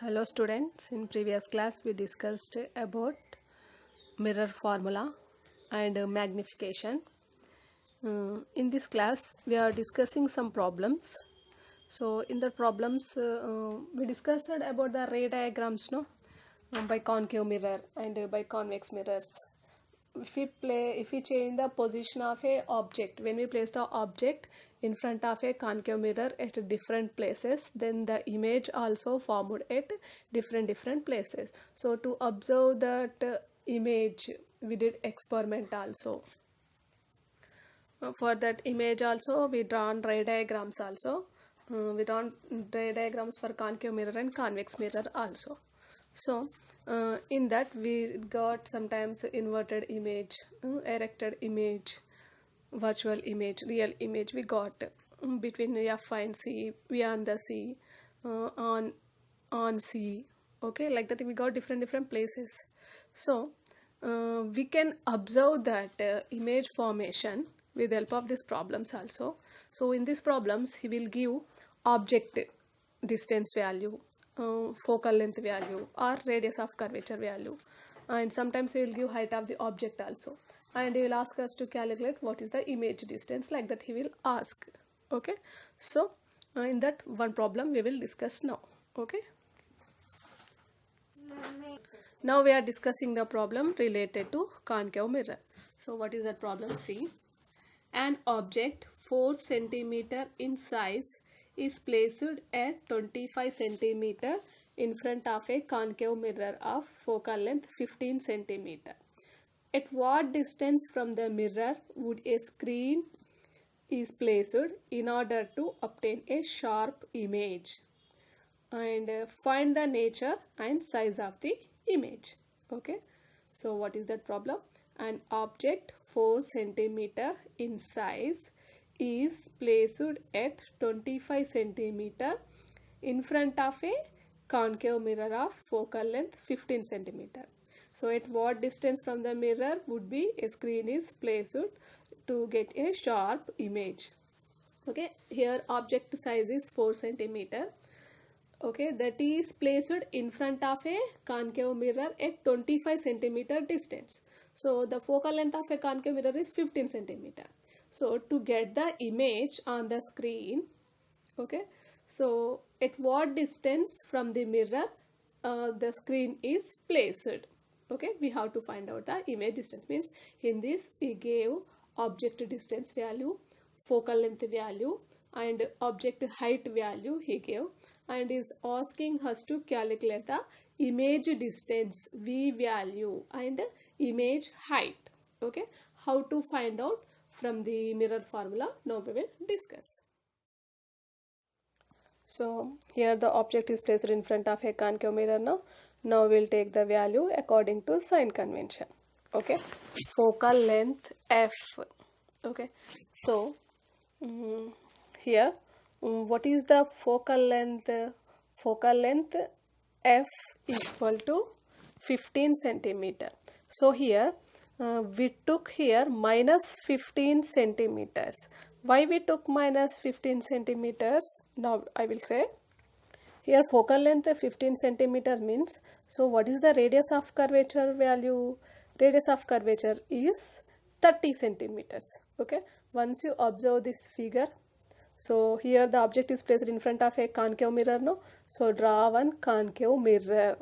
Hello students, in previous class we discussed about mirror formula and magnification. In this class we are discussing some problems. So in the problems we discussed about the ray diagrams by concave mirror and by convex mirrors. If we change the position of a object, when we place the object in front of a concave mirror at different places, then the image also formed at different places. So to observe that image, we did experiment also. For that image also we drawn ray diagrams also. We drawn ray diagrams for concave mirror and convex mirror also. So in that we got sometimes inverted image, erected image, virtual image, real image we got between F and C, beyond the C, on C. Okay, like that we got different places. So we can observe that image formation with the help of these problems also. So in these problems he will give object distance value, focal length value or radius of curvature value, and sometimes he will give height of the object also, and he will ask us to calculate what is the image distance, like that he will ask. Okay, so in that one problem we will discuss now. Okay, now we are discussing the problem related to concave mirror. So what is that problem? See, an object 4 cm in size is placed at 25 cm in front of a concave mirror of focal length 15 cm. At what distance from the mirror would a screen is placed in order to obtain a sharp image? And find the nature and size of the image. Okay, so what is that problem? An object 4 cm in size is placed at 25 cm in front of a concave mirror of focal length 15 cm. So at what distance from the mirror would be a screen is placed to get a sharp image? Okay, here object size is 4 cm. Okay, that is placed in front of a concave mirror at 25 centimeter distance. So the focal length of a concave mirror is 15 centimeter. So to get the image on the screen, okay, so at what distance from the mirror the screen is placed? Okay, we have to find out the image distance. Means in this he gave object distance value, focal length value and object height value he gave, and is asking us to calculate the image distance V value and image height. Okay, how to find out from the mirror formula now we will discuss. So here the object is placed in front of a concave mirror now. Now we'll take the value according to sign convention. Okay, focal length F. Okay, so here what is the focal length? Focal length F equal to 15 centimeter. So here we took here minus 15 centimeters. Why we took minus 15 centimeters? Now I will say. Here focal length 15 centimeter means, so what is the radius of curvature value? Radius of curvature is 30 centimeters. Okay, once you observe this figure, so here the object is placed in front of a concave mirror, no? So draw one concave mirror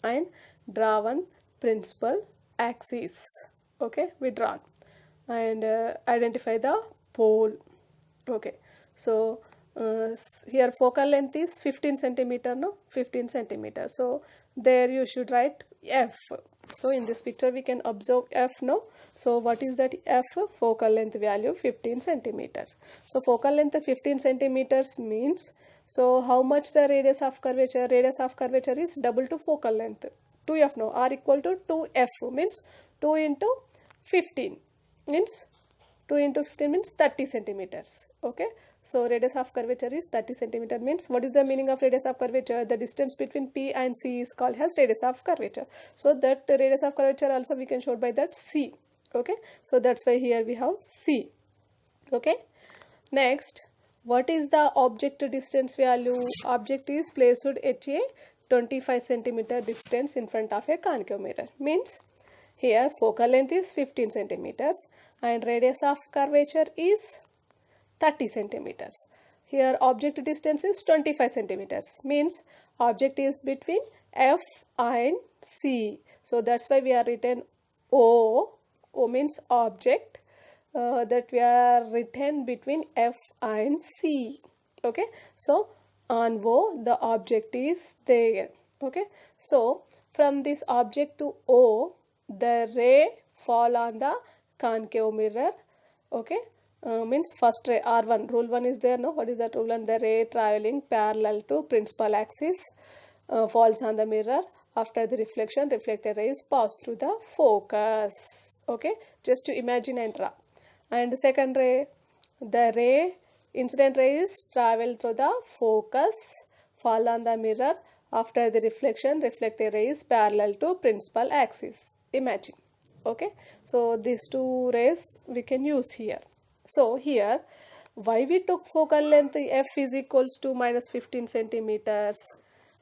and draw one principal axis. Okay, we draw and identify the pole. Okay, so here focal length is 15 centimeter, no? 15 centimeter. So there you should write F. So in this picture we can observe F, no? So what is that F? Focal length value 15 centimeters. So focal length 15 centimeters means, so how much the radius of curvature? Radius of curvature is double to focal length. 2F, no? R equal to 2F means 2 into 15 means 2 into 15 means 30 centimeters. Okay, so radius of curvature is 30 centimeter means, what is the meaning of radius of curvature? The distance between P and C is called as radius of curvature. So that radius of curvature also we can show by that C. Okay, so that's why here we have C. Okay, next, what is the object distance value? Object is placed at a 25 centimeter distance in front of a concave mirror. Means here focal length is 15 centimeters and radius of curvature is 30 centimeters. Here object distance is 25 centimeters. Means object is between F and C. So that's why we are written O. O means object that we are written between F and C. Okay. So on O the object is there. Okay. So from this object to O the ray fall on the concave mirror. Okay. Means first ray R1, rule 1 is there, no? What is that rule 1? The ray traveling parallel to principal axis falls on the mirror. After the reflection, reflected rays pass through the focus. Okay, just to imagine and draw. And the second ray, the ray, incident rays travel through the focus, fall on the mirror. After the reflection, reflected rays parallel to principal axis. Imagine. Okay, so these two rays we can use here. So here, why we took focal length f is equals to minus 15 centimeters?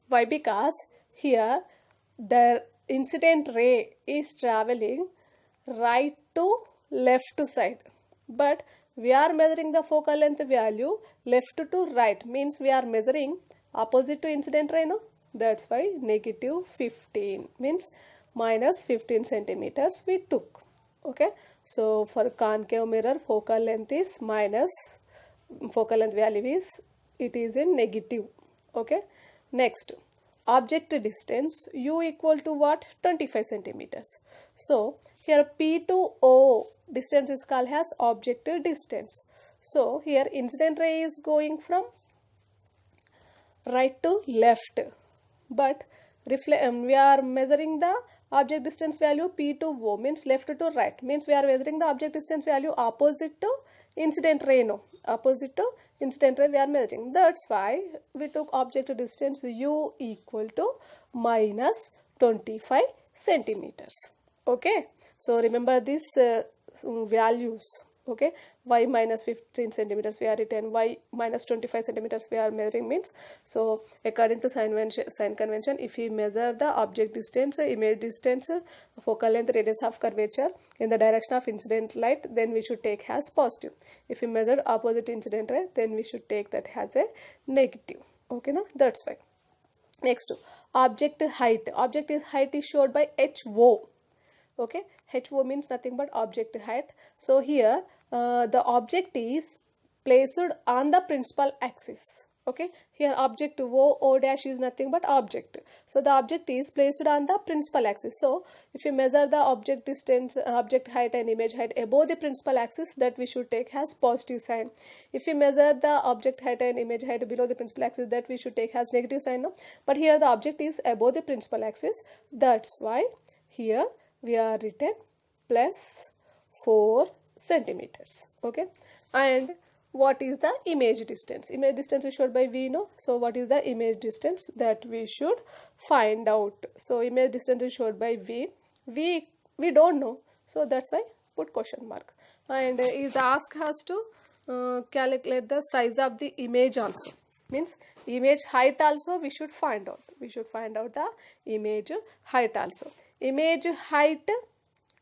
Why? Because here the incident ray is traveling right to left to side, but we are measuring the focal length value left to right, means we are measuring opposite to incident ray, no? That's why negative 15 means minus 15 centimeters we took. Okay, so for concave mirror focal length is minus, focal length value is, it is in negative. Okay, next object distance u equal to what? 25 centimeters. So here P to O distance is called as object distance. So here incident ray is going from right to left, but we are measuring the object distance value P to O, means left to right, means we are measuring the object distance value opposite to incident ray, no? Opposite to incident ray we are measuring. That's why we took object distance u equal to minus 25 centimeters. Okay, so remember these values. Okay, y minus 15 centimeters we are written, y minus 25 centimeters we are measuring, means so according to sign convention, if we measure the object distance, image distance, focal length, radius of curvature in the direction of incident light, then we should take as positive. If we measure opposite incident ray, then we should take that as a negative. Okay, now that's why. Next, object height. Object is height is showed by HO. Okay, HO means nothing but object height. So here the object is placed on the principal axis. Okay, here object O dash is nothing but object. So the object is placed on the principal axis. So if you measure the object distance, object height and image height above the principal axis, that we should take as positive sign. If you measure the object height and image height below the principal axis, that we should take as negative sign, no? But here the object is above the principal axis. That's why here we are written plus 4 centimeters. Okay, and what is the image distance? Image distance is showed by V, no? So what is the image distance that we should find out? So image distance is showed by V. We don't know, so that's why put question mark. And is asked us to calculate the size of the image also, means image height also we should find out. We should find out the image height also. Image height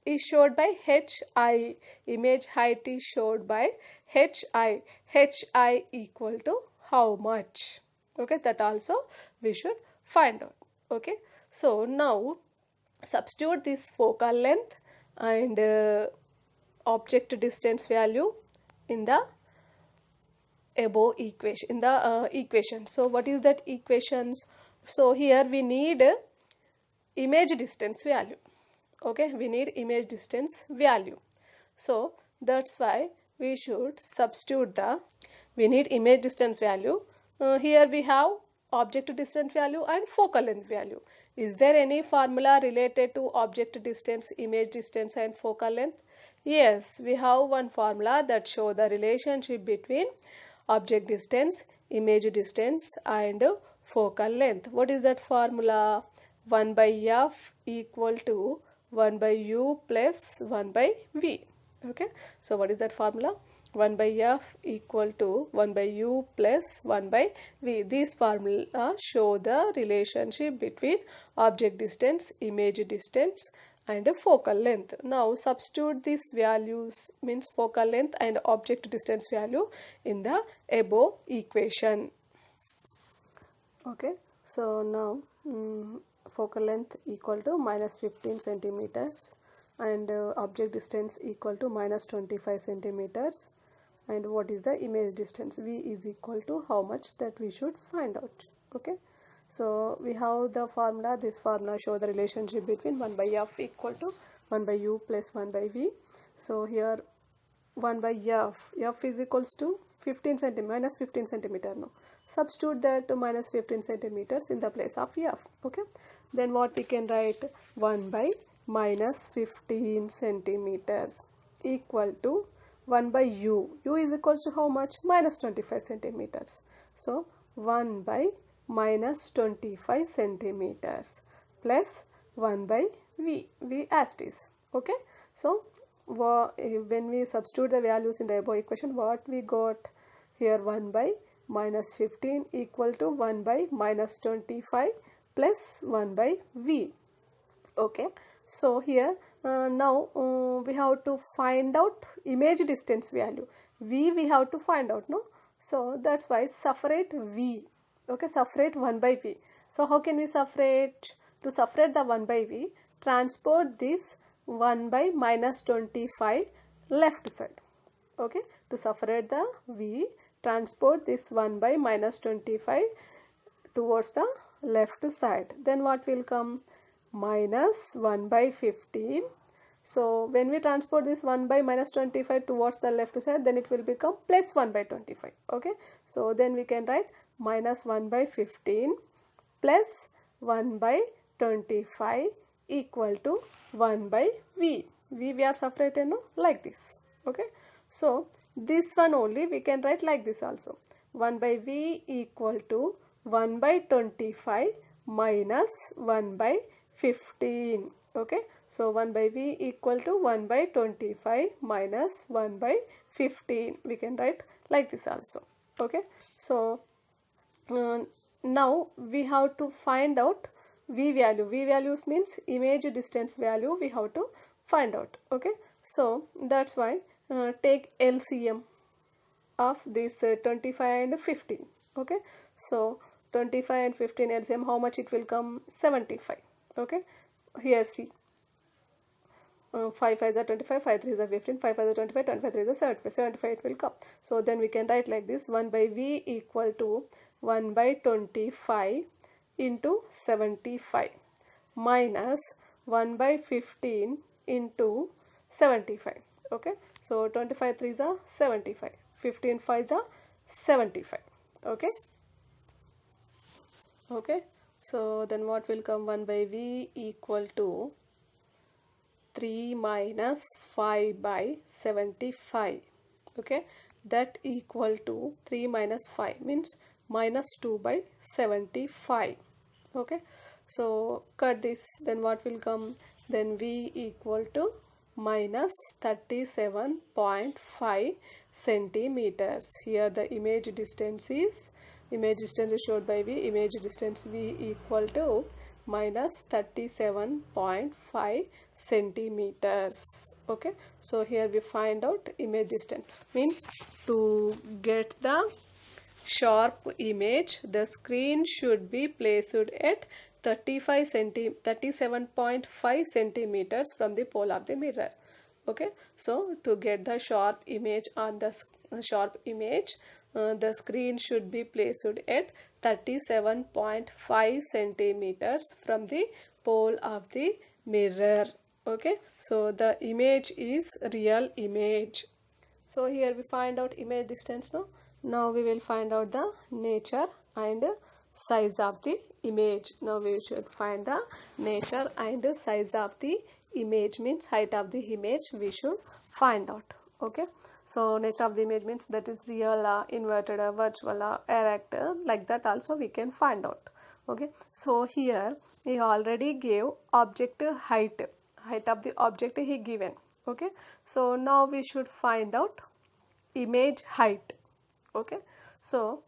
is showed by HI. Image height is showed by HI. HI equal to how much? Okay, that also we should find out. Okay, so now substitute this focal length and object distance value in the above equation, in the equation. So what is that equations? So here we need image distance value. Okay, we need image distance value. So that's why we should substitute we need image distance value. Here we have object distance value and focal length value. Is there any formula related to object distance, image distance and focal length? Yes, we have one formula that shows the relationship between object distance, image distance and focal length. What is that formula? 1 by f equal to 1 by u plus 1 by v. Okay, so what is that formula? 1 by f equal to 1 by u plus 1 by v. These formula show the relationship between object distance, image distance and focal length. Now substitute these values, means focal length and object distance value, in the above equation. Okay, so now focal length equal to minus 15 centimeters and object distance equal to minus 25 centimeters. And what is the image distance? V is equal to how much, that we should find out. Okay, so we have the formula. This formula show the relationship between 1 by f equal to 1 by u plus 1 by v. So here 1 by f is equals to 15 centimeter, minus 15 centimeter. No, substitute that to minus 15 centimeters in the place of f. Okay, then what we can write, 1 by minus 15 centimeters equal to 1 by u. U is equals to how much? Minus 25 centimeters. So 1 by minus 25 centimeters plus 1 by v. V as it is. Okay, so when we substitute the values in the above equation, what we got here, 1 by minus 15 equal to 1 by minus 25 plus 1 by v. Okay, so here now we have to find out image distance value. V we have to find out, no? So that's why separate v. Okay, separate 1 by v. So how can we separate? To separate the 1 by v, transport this 1 by minus 25 left side. Okay, to separate the v, transport this 1 by minus 25 towards the left side. Then what will come? Minus 1 by 15. So when we transport this 1 by minus 25 towards the left side, then it will become plus 1 by 25. Okay, so then we can write minus 1 by 15 plus 1 by 25 equal to 1 by v. We are separated, no? Like this. Okay, so this one only we can write like this also. 1 by v equal to 1 by 25 minus 1 by 15. Okay, so 1 by v equal to 1 by 25 minus 1 by 15. We can write like this also. Okay, so now we have to find out v value. V values means image distance value we have to find out. Okay, so that's why take LCM of this 25 and 15. Okay, so 25 and 15 LCM, how much it will come? 75. Okay, here see, 5 5 is 25, 5 3 is 15, 5 5 is 25, 25 3 is 75, 75 it will come. So then we can write like this, 1 by v equal to 1 by 25 into 75 minus 1 by 15 into 75. Okay, so 25 3 is 75, 15 5 is 75. Okay, okay, so then what will come? 1 by v equal to 3 minus 5 by 75. Okay, that equal to 3 minus 5 means minus 2 by 75. Okay, so cut this, then what will come? Then v equal to minus 37.5 centimeters. Here the image distance is showed by v. Image distance v equal to minus 37.5 centimeters. Okay, so here we find out image distance. Means to get the sharp image, the screen should be placed at 37.5 centimeters from the pole of the mirror. Okay, so to get the sharp image on the the screen should be placed at 37.5 centimeters from the pole of the mirror. Okay, so the image is real image. So here we find out image distance. Now we will find out the nature and size of the image. Now we should find the nature and size of the image, means height of the image we should find out. Okay, so nature of the image means that is real, inverted, virtual, erect, like that also we can find out. Okay, so here he already gave object height of the object he given. Okay, so now we should find out image height. Okay, so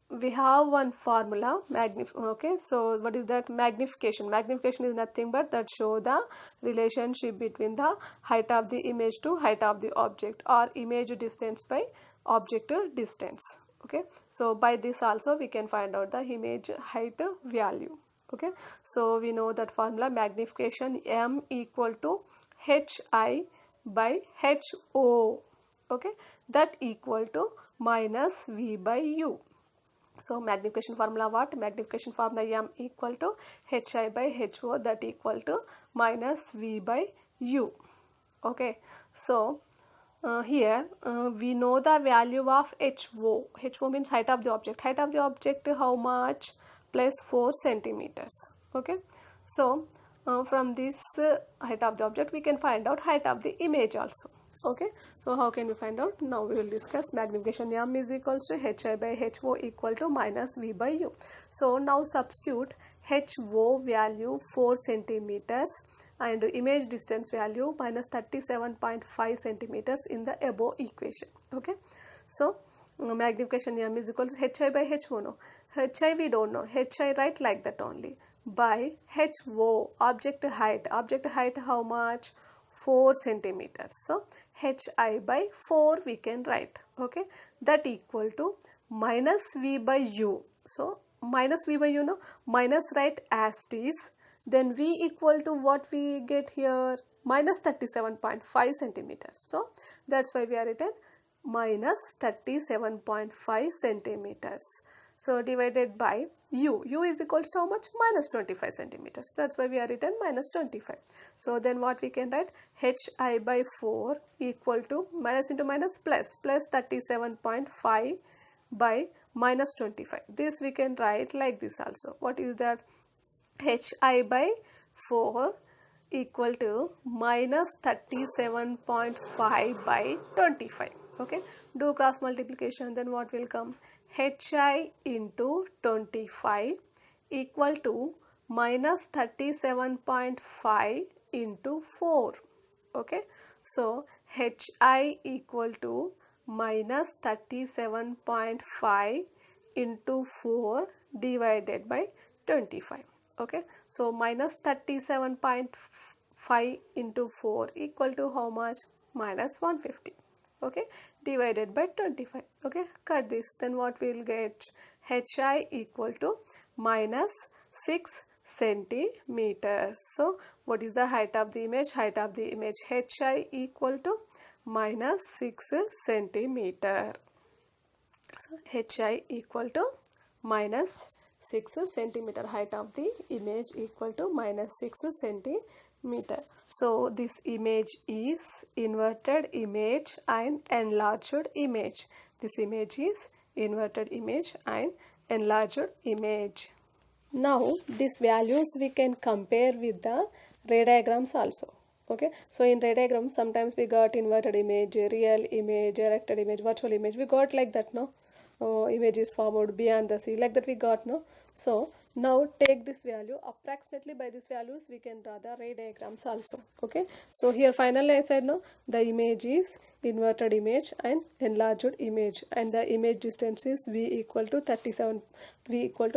we have one formula, okay, so what is that? Magnification is nothing but that show the relationship between the height of the image to height of the object, or image distance by object distance. Okay, so by this also we can find out the image height value. Okay, so we know that formula, magnification m equal to hi by ho. Okay, that equal to minus v by u. So magnification formula what? Magnification formula m equal to hi by ho, that equal to minus v by u. Okay, so here we know the value of ho. Ho means height of the object. Height of the object how much? Plus 4 centimeters. Okay, so from this height of the object we can find out height of the image also. Okay, so how can we find out? Now we will discuss. Magnification m is equals to hi by ho equal to minus v by u. So now substitute ho value 4 centimeters and image distance value minus 37.5 centimeters in the above equation. Okay, so magnification m is equal to hi by ho. No, hi we don't know. Hi write like that only, by ho, object height how much? 4 centimeters. So hi by 4 we can write. Okay, that equal to minus v by u. So minus v by u, no, minus write as it is, then v equal to what we get here? Minus 37.5 centimeters. So that's why we are written minus 37.5 centimeters. So divided by u. U is equals to how much? Minus 25 centimeters. That's why we are written minus 25. So then what we can write? hi by 4 equal to minus into minus plus 37.5 by minus 25. This we can write like this also. What is that? hi by 4 equal to minus 37.5 by 25. Okay, do cross multiplication, then what will come? hi into 25 equal to minus 37.5 into 4. Okay, so hi equal to minus 37.5 into 4 divided by 25. Okay, so minus 37.5 into 4 equal to how much? Minus 150. Okay, divided by 25. Okay, cut this, then what we'll get? hi equal to minus 6 centimeters. So what is the height of the image? Height of the image hi equal to minus 6 centimeter. So hi equal to minus 6 centimeter. Height of the image equal to minus 6 centimeter. So this image is inverted image and enlarged image. This image is inverted image and enlarged image. Now these values we can compare with the ray diagrams also. Okay, so in ray diagram sometimes we got inverted image, real image, erected image, virtual image. We got like that, no? Image is formed beyond the sea, like that we got, no? So now take this value, approximately by these values we can draw the ray diagrams also. Okay, so here finally I said, no, the image is inverted image and enlarged image, and the image distance is v equal to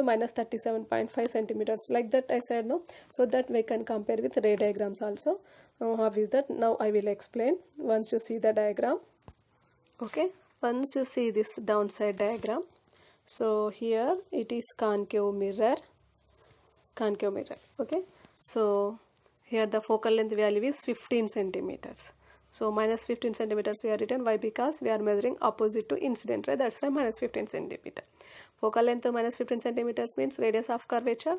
minus 37.5 centimeters, like that I said, no? So that we can compare with ray diagrams also. How is that? Now I will explain once you see the diagram. Okay, once you see this downside diagram, so here it is concave mirror. Okay, so here the focal length value is 15 centimeters. So minus 15 centimeters we are written. Why? Because we are measuring opposite to incident, right? That's why minus 15 centimeter. Focal length of minus 15 centimeters means radius of curvature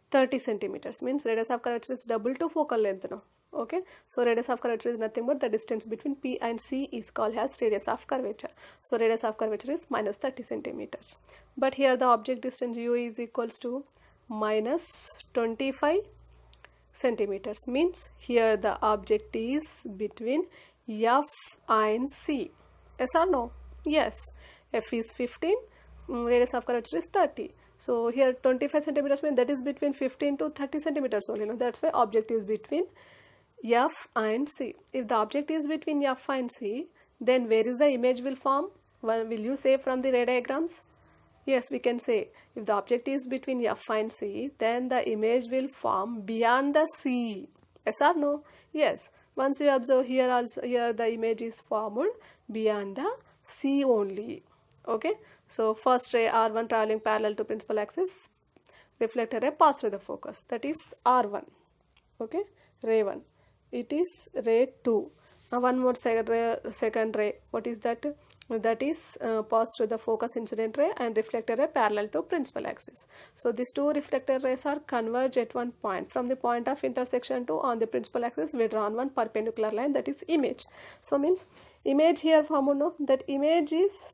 30 centimeters, means radius of curvature is double to focal length, no? Okay, so radius of curvature is nothing but the distance between P and C is called as radius of curvature. So radius of curvature is minus 30 centimeters. But here the object distance u is equals to minus 25 centimeters, means here the object is between F and C. Yes or no? Yes. F is 15, radius of curvature is 30. So here 25 centimeters means that is between 15 to 30 centimeters only. No? That's why object is between F and C. If the object is between F and C, then where is the image will form? Well, will you say from the ray diagrams? Yes, we can say if the object is between F and C, then the image will form beyond the C. Yes or no? Yes. Once you observe here also, here the image is formed beyond the C only. Okay. So first ray R1 traveling parallel to principal axis, reflector ray pass through the focus. That is R1. Okay. Ray 1. It is ray 2. Now one more second ray. What is that? That is passed through the focus incident ray and reflector ray parallel to principal axis. So these two reflector rays are converge at one point. From the point of intersection to on the principal axis, we drawn one perpendicular line, that is image. So means image here formed, no? That image is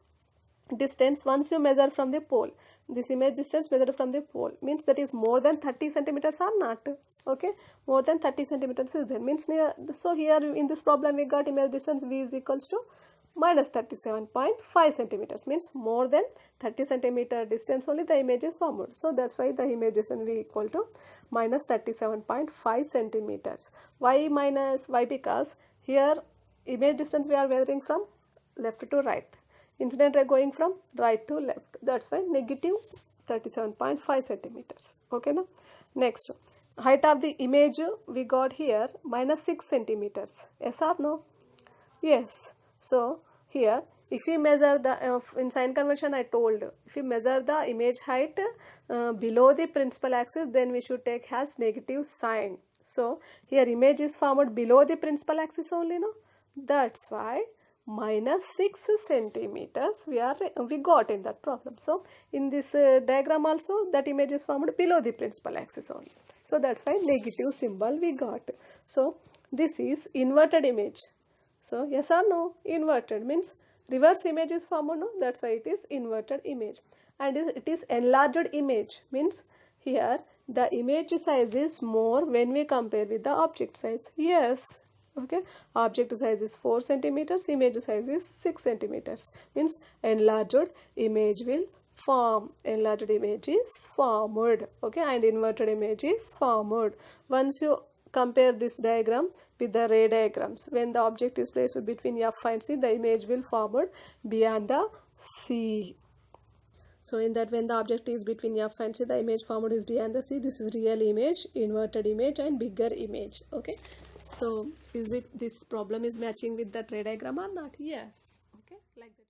distance once you measure from the pole. This image distance measured from the pole means that is more than 30 centimeters or not. Okay, more than 30 centimeters is there, means near. So here in this problem we got image distance V is equals to minus 37.5 centimeters, means more than 30 centimeter distance only the image is formed. So that's why the image distance V equal to minus 37.5 centimeters. Why minus? Why? Because here image distance we are measuring from left to right, incident ray going from right to left. That's why negative 37.5 centimeters. Okay, now next, height of the image we got here minus 6 centimeters. Yes or no? Yes. So here if we measure the in sign convention I told, if we measure the image height below the principal axis, then we should take as negative sign. So here image is formed below the principal axis only, no? That's why minus 6 centimeters we got in that problem. So in this diagram also that image is formed below the principal axis only. So that's why negative symbol we got. So this is inverted image. So yes or no? Inverted means reverse image is formed, no? That's why it is inverted image. And it is enlarged image, means here the image size is more when we compare with the object size. Yes. Okay, object size is 4 centimeters, image size is 6 centimeters, means enlarged image will form. Enlarged image is formed. Okay, and inverted image is formed. Once you compare this diagram with the ray diagrams, when the object is placed between F and C, the image will formed beyond the C. So in that, when the object is between F and C, the image formed is beyond the C. This is real image, inverted image, and bigger image. Okay. So is it this problem is matching with that ray diagram or not? Yes. Okay, like that.